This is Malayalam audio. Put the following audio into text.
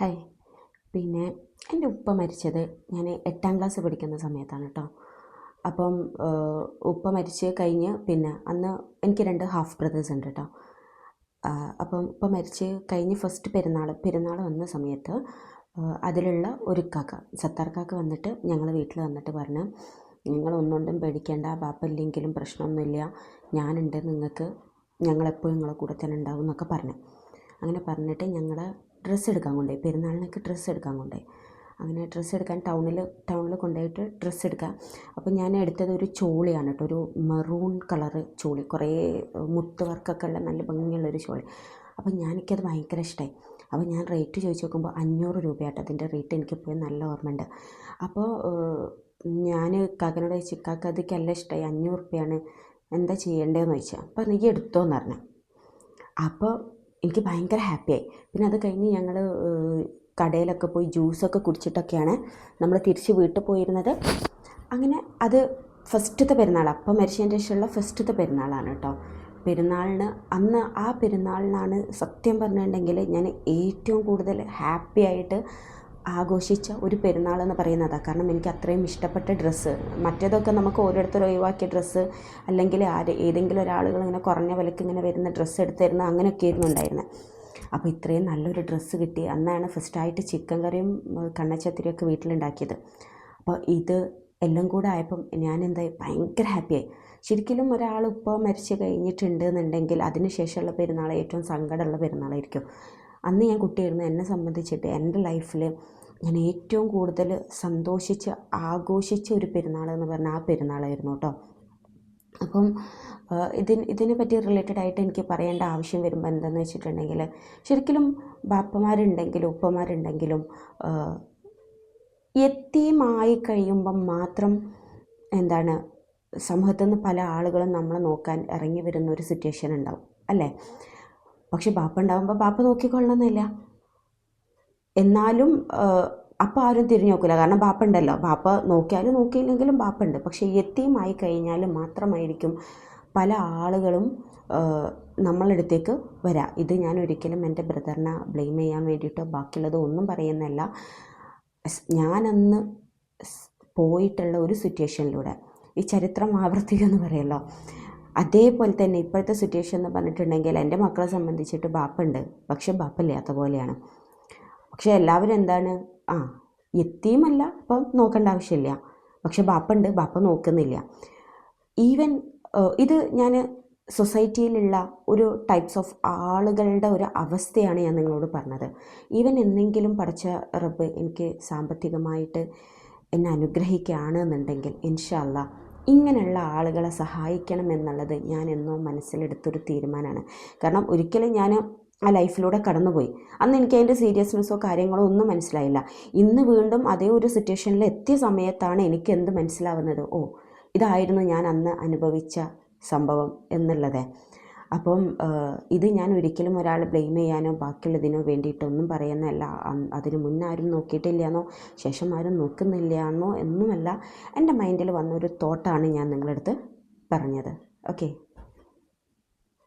ഹായ്. പിന്നെ എൻ്റെ ഉപ്പ മരിച്ചത് ഞാൻ 8ാം ക്ലാസ് പഠിക്കുന്ന സമയത്താണ് കേട്ടോ. അപ്പം ഉപ്പ മരിച്ച് കഴിഞ്ഞ് പിന്നെ അന്ന് എനിക്ക് 2 ഹാഫ് ബ്രദേഴ്സ് ഉണ്ട് കേട്ടോ. അപ്പം ഉപ്പ മരിച്ച് കഴിഞ്ഞ് ഫസ്റ്റ് പെരുന്നാൾ വന്ന സമയത്ത് അതിലുള്ള ഒരു കാക്ക, സത്താർ കാക്ക വന്നിട്ട് ഞങ്ങളെ വീട്ടിൽ വന്നിട്ട് പറഞ്ഞു, നിങ്ങളൊന്നുകൊണ്ടും പേടിക്കേണ്ട, ബാപ്പയില്ലെങ്കിലും പ്രശ്നമൊന്നുമില്ല, ഞാനുണ്ട്, നിങ്ങൾക്ക് ഞങ്ങളെപ്പോഴും നിങ്ങളെ കൂടെ തന്നെ ഉണ്ടാവും എന്നൊക്കെ പറഞ്ഞു. അങ്ങനെ പറഞ്ഞിട്ട് ഞങ്ങളെ ഡ്രസ്സ് എടുക്കാൻ കൊണ്ടുപോയി, പെരുന്നാളിനൊക്കെ ഡ്രസ്സ് എടുക്കാൻ കൊണ്ടുപോയി. അങ്ങനെ ഡ്രസ്സ് എടുക്കാൻ ടൗണിൽ കൊണ്ടുപോയിട്ട് ഡ്രസ്സ് എടുക്കുക. അപ്പോൾ ഞാൻ എടുത്തത് ഒരു ചോളിയാണ് കേട്ടോ, ഒരു മെറൂൺ കളറ് ചോളി, കുറേ മുത്ത് വർക്കൊക്കെ ഉള്ള നല്ല ഭംഗിയുള്ളൊരു ചോളി. അപ്പോൾ എനിക്കത് ഭയങ്കര ഇഷ്ടമായി. അപ്പോൾ ഞാൻ റേറ്റ് ചോദിച്ച് നോക്കുമ്പോൾ 500 രൂപയാട്ടോ അതിൻ്റെ റേറ്റ്, എനിക്കിപ്പോഴും നല്ല ഓർമ്മയുണ്ട്. അപ്പോൾ ഞാൻ കാക്കനോട് ചോദിച്ചു, കാക്ക അതൊക്കെ നല്ല ഇഷ്ടമായി, 500 രൂപയാണ്, എന്താ ചെയ്യേണ്ടതെന്ന് ചോദിച്ചാൽ. അപ്പോൾ നീ എടുത്തോന്ന് പറഞ്ഞു. അപ്പോൾ എനിക്ക് ഭയങ്കര ഹാപ്പിയായി. പിന്നെ അത് കഴിഞ്ഞ് ഞങ്ങൾ കടയിലൊക്കെ പോയി ജ്യൂസൊക്കെ കുടിച്ചിട്ടൊക്കെയാണ് നമ്മൾ തിരിച്ച് വീട്ടിൽ പോയിരുന്നത്. അങ്ങനെ അത് ഫസ്റ്റത്തെ പെരുന്നാൾ, അപ്പം മരിച്ചതിൻ്റെ ശേഷമുള്ള ഫസ്റ്റത്തെ പെരുന്നാളാണ് കേട്ടോ. അന്ന് ആ പെരുന്നാളിനാണ് സത്യം പറഞ്ഞിട്ടുണ്ടെങ്കിൽ ഞാൻ ഏറ്റവും കൂടുതൽ ഹാപ്പി ആയിട്ട് ആഘോഷിച്ച ഒരു പെരുന്നാളെന്ന് പറയുന്നതാണ്. കാരണം എനിക്ക് അത്രയും ഇഷ്ടപ്പെട്ട ഡ്രസ്സ്, മറ്റേതൊക്കെ നമുക്ക് ഓരോരുത്തർ ഒഴിവാക്കിയ ഡ്രസ്സ്, അല്ലെങ്കിൽ ഏതെങ്കിലും ഒരാളുകൾ ഇങ്ങനെ കുറഞ്ഞ വിലക്ക് ഇങ്ങനെ വരുന്ന ഡ്രസ്സ് എടുത്ത് തരുന്ന അങ്ങനെയൊക്കെ ആയിരുന്നു ഉണ്ടായിരുന്നത്. അപ്പോൾ ഇത്രയും നല്ലൊരു ഡ്രസ്സ് കിട്ടി. അന്നാണ് ഫസ്റ്റായിട്ട് ചിക്കൻ കറിയും കണ്ണച്ചത്തിരിയൊക്കെ വീട്ടിലുണ്ടാക്കിയത്. അപ്പോൾ ഇത് എല്ലാം കൂടെ ആയപ്പം ഞാൻ എന്തായി, ഭയങ്കര ഹാപ്പിയായി. ശരിക്കും ഒരാൾ ഇപ്പോൾ മരിച്ച് കഴിഞ്ഞിട്ടുണ്ട് എന്നുണ്ടെങ്കിൽ അതിന് ശേഷമുള്ള പെരുന്നാൾ ഏറ്റവും സങ്കടമുള്ള പെരുന്നാളായിരിക്കും. അന്ന് ഞാൻ കുട്ടിയായിരുന്നു. എന്നെ സംബന്ധിച്ചിട്ട് എൻ്റെ ലൈഫിൽ ഞാൻ ഏറ്റവും കൂടുതൽ സന്തോഷിച്ച് ആഘോഷിച്ച ഒരു പെരുന്നാളെന്ന് പറഞ്ഞാൽ ആ പെരുന്നാളായിരുന്നു കേട്ടോ. അപ്പം ഇതിനെ പറ്റി റിലേറ്റഡ് ആയിട്ട് എനിക്ക് പറയേണ്ട ആവശ്യം വരുമ്പോൾ എന്താണെന്ന് വെച്ചിട്ടുണ്ടെങ്കിൽ, ശരിക്കും ബാപ്പമാരുണ്ടെങ്കിലും ഉപ്പമാരുണ്ടെങ്കിലും യത്തീമായി കഴിയുമ്പം മാത്രം സമൂഹത്തിൽ നിന്ന് പല ആളുകളും നമ്മളെ നോക്കാൻ ഇറങ്ങി വരുന്ന ഒരു സിറ്റുവേഷൻ ഉണ്ടാവും അല്ലേ. പക്ഷെ ബാപ്പ ഉണ്ടാകുമ്പോൾ ബാപ്പ നോക്കിക്കൊള്ളണമെന്നില്ല. എന്നാലും അപ്പോൾ ആരും തിരിഞ്ഞു നോക്കില്ല, കാരണം ബാപ്പ ഉണ്ടല്ലോ. ബാപ്പ നോക്കിയാലും നോക്കിയില്ലെങ്കിലും ബാപ്പ ഉണ്ട്. പക്ഷേ യത്തീമായി കഴിഞ്ഞാൽ മാത്രമായിരിക്കും പല ആളുകളും നമ്മളുടെ അടുത്തേക്ക് വരാം. ഇത് ഞാൻ ഒരിക്കലും എൻ്റെ ബ്രദറിനെ ബ്ലെയിം ചെയ്യാൻ വേണ്ടിയിട്ടോ ബാക്കിയുള്ളത് ഒന്നും പറയുന്നതല്ല. ഞാനന്ന് പോയിട്ടുള്ള ഒരു സിറ്റുവേഷനിലൂടെ ഈ ചരിത്രം ആവർത്തിക്കുമെന്ന് പറയുമല്ലോ, അതേപോലെ തന്നെ ഇപ്പോഴത്തെ സിറ്റുവേഷൻ എന്ന് പറഞ്ഞിട്ടുണ്ടെങ്കിൽ എൻ്റെ മക്കളെ സംബന്ധിച്ചിട്ട് ബാപ്പുണ്ട്, പക്ഷെ ബാപ്പില്ലാത്ത പോലെയാണ്. പക്ഷെ എല്ലാവരും യത്തീമല്ല, അപ്പം നോക്കേണ്ട ആവശ്യമില്ല. പക്ഷെ ബാപ്പുണ്ട്, ബാപ്പ നോക്കുന്നില്ല. ഈവൻ ഇത് ഞാൻ സൊസൈറ്റിയിലുള്ള ഒരു ടൈപ്സ് ഓഫ് ആളുകളുടെ ഒരു അവസ്ഥയാണ് ഞാൻ നിങ്ങളോട് പറഞ്ഞത്. ഈവൻ എന്തെങ്കിലും പഠിച്ച റബ്ബ് എനിക്ക് സാമ്പത്തികമായിട്ട് എന്നെ അനുഗ്രഹിക്കുകയാണ് എന്നുണ്ടെങ്കിൽ ഇൻഷാ അല്ലാ ഇങ്ങനെയുള്ള ആളുകളെ സഹായിക്കണം എന്നുള്ളത് ഞാൻ എന്നോ മനസ്സിലെടുത്തൊരു തീരുമാനമാണ്. കാരണം ഒരിക്കലും ഞാൻ ആ ലൈഫിലൂടെ കടന്നുപോയി. അന്ന് എനിക്ക് അതിൻ്റെ സീരിയസ്നെസ്സോ കാര്യങ്ങളോ ഒന്നും മനസ്സിലായില്ല. ഇന്ന് വീണ്ടും അതേ ഒരു സിറ്റുവേഷനിൽ എത്തിയ സമയത്താണ് എനിക്ക് എന്ത് മനസ്സിലാവുന്നത്, ഇതായിരുന്നു ഞാൻ അന്ന് അനുഭവിച്ച സംഭവം എന്നുള്ളത്. അപ്പം ഇത് ഞാൻ ഒരിക്കലും ഒരാൾ ബ്ലെയിം ചെയ്യാനോ ബാക്കിയുള്ളതിനോ വേണ്ടിയിട്ടൊന്നും പറയുന്നതല്ല. അതിന് മുന്നേ ആരും നോക്കിയിട്ടില്ലയെന്നോ ശേഷം ആരും നോക്കുന്നില്ലയെന്നോ എന്നുമല്ല, എൻ്റെ മൈൻഡിൽ വന്നൊരു തോട്ടാണ് ഞാൻ നിങ്ങളടുത്ത് പറഞ്ഞത്. ഓക്കെ.